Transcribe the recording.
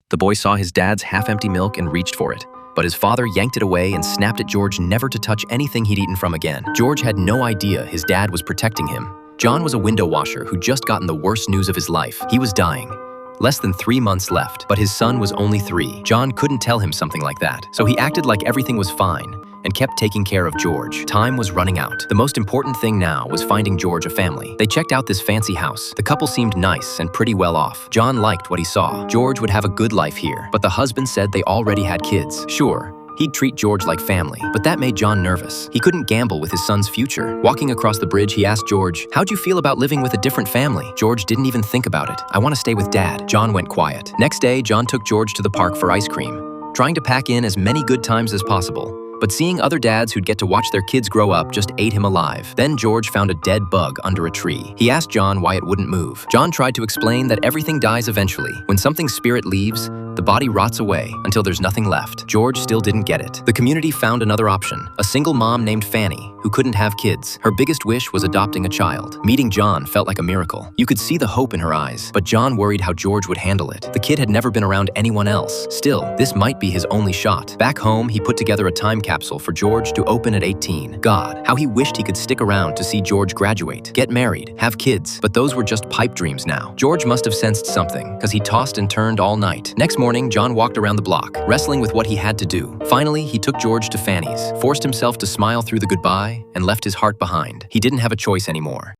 The boy saw his dad's half-empty milk and reached for it. But his father yanked it away and snapped at George never to touch anything he'd eaten from again. George had no idea his dad was protecting him. John was a window washer who'd just gotten the worst news of his life. He was dying. Less than 3 months left, but his son was only 3. John couldn't tell him something like that, so he acted like everything was fine and kept taking care of George. Time was running out. The most important thing now was finding George a family. They checked out this fancy house. The couple seemed nice and pretty well off. John liked what he saw. George would have a good life here, but the husband said they already had kids. Sure, he'd treat George like family, but that made John nervous. He couldn't gamble with his son's future. Walking across the bridge, he asked George, "How'd you feel about living with a different family?" George didn't even think about it. "I want to stay with Dad." John went quiet. Next day, John took George to the park for ice cream, trying to pack in as many good times as possible. But seeing other dads who'd get to watch their kids grow up just ate him alive. Then George found a dead bug under a tree. He asked John why it wouldn't move. John tried to explain that everything dies eventually. When something's spirit leaves, the body rots away until there's nothing left. George still didn't get it. The community found another option, a single mom named Fanny, who couldn't have kids. Her biggest wish was adopting a child. Meeting John felt like a miracle. You could see the hope in her eyes, but John worried how George would handle it. The kid had never been around anyone else. Still, this might be his only shot. Back home, he put together a time capsule for George to open at 18. God, how he wished he could stick around to see George graduate, get married, have kids. But those were just pipe dreams now. George must have sensed something, because he tossed and turned all night. Next morning, John walked around the block, wrestling with what he had to do. Finally, he took George to Fanny's, forced himself to smile through the goodbye, and left his heart behind. He didn't have a choice anymore.